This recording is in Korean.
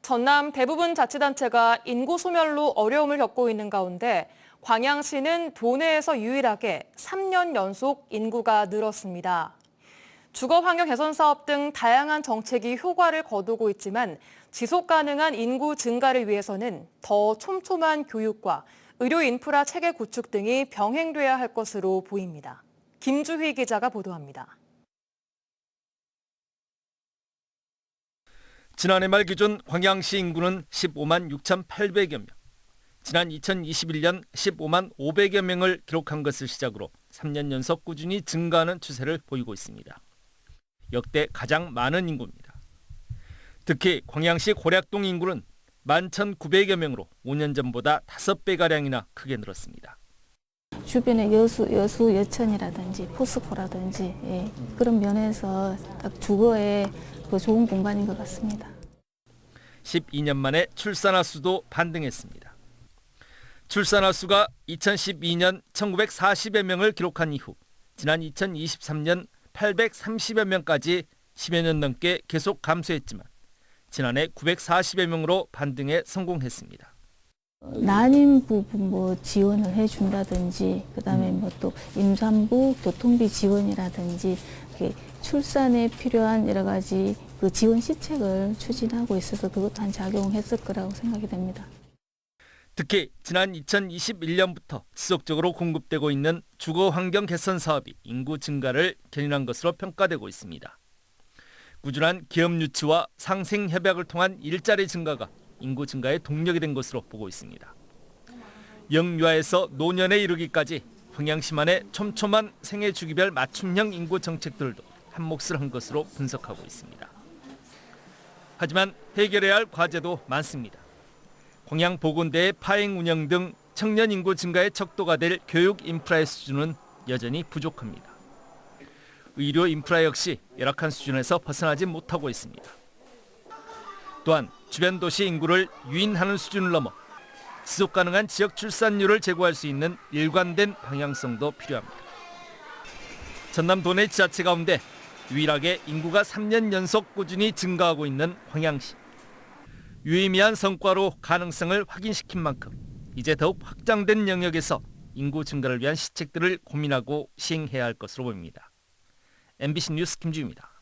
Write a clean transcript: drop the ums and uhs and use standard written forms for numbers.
전남 대부분 자치단체가 인구 소멸로 어려움을 겪고 있는 가운데 광양시는 도내에서 유일하게 3년 연속 인구가 늘었습니다. 주거 환경 개선 사업 등 다양한 정책이 효과를 거두고 있지만 지속 가능한 인구 증가를 위해서는 더 촘촘한 교육과 의료 인프라 체계 구축 등이 병행돼야 할 것으로 보입니다. 김주희 기자가 보도합니다. 지난해 말 기준 광양시 인구는 15만 6,800여 명. 지난 2021년 15만 500여 명을 기록한 것을 시작으로 3년 연속 꾸준히 증가하는 추세를 보이고 있습니다. 역대 가장 많은 인구입니다. 특히 광양시 고략동 인구는 11,900여 명으로 5년 전보다 5배가량이나 크게 늘었습니다. 주변에 여수 여천이라든지 포스코라든지 그런 면에서 딱 주거에 좋은 공간인 것 같습니다. 12년 만에 출산화 수도 반등했습니다. 출산화 수가 2012년 1,940여 명을 기록한 이후 지난 2023년 830여 명까지 10여 년 넘게 계속 감소했지만 지난해 940여 명으로 반등에 성공했습니다. 난임 부분 지원을 해준다든지 그다음에 또 임산부 교통비 지원이라든지 출산에 필요한 여러 가지 지원 시책을 추진하고 있어서 그것도 한 작용했을 거라고 생각이 됩니다. 특히 지난 2021년부터 지속적으로 공급되고 있는 주거 환경 개선 사업이 인구 증가를 견인한 것으로 평가되고 있습니다. 꾸준한 기업 유치와 상생 협약을 통한 일자리 증가가 인구 증가의 동력이 된 것으로 보고 있습니다. 영유아에서 노년에 이르기까지 광양시만의 촘촘한 생애 주기별 맞춤형 인구 정책들도 한 몫을 한 것으로 분석하고 있습니다. 하지만 해결해야 할 과제도 많습니다. 광양보건대의 파행 운영 등 청년 인구 증가의 척도가 될 교육 인프라의 수준은 여전히 부족합니다. 의료 인프라 역시 열악한 수준에서 벗어나지 못하고 있습니다. 또한 주변 도시 인구를 유인하는 수준을 넘어 지속 가능한 지역 출산율을 제고할 수 있는 일관된 방향성도 필요합니다. 전남 도내 지자체 가운데 유일하게 인구가 3년 연속 꾸준히 증가하고 있는 광양시. 유의미한 성과로 가능성을 확인시킨 만큼 이제 더욱 확장된 영역에서 인구 증가를 위한 시책들을 고민하고 시행해야 할 것으로 보입니다. MBC 뉴스 김주희입니다.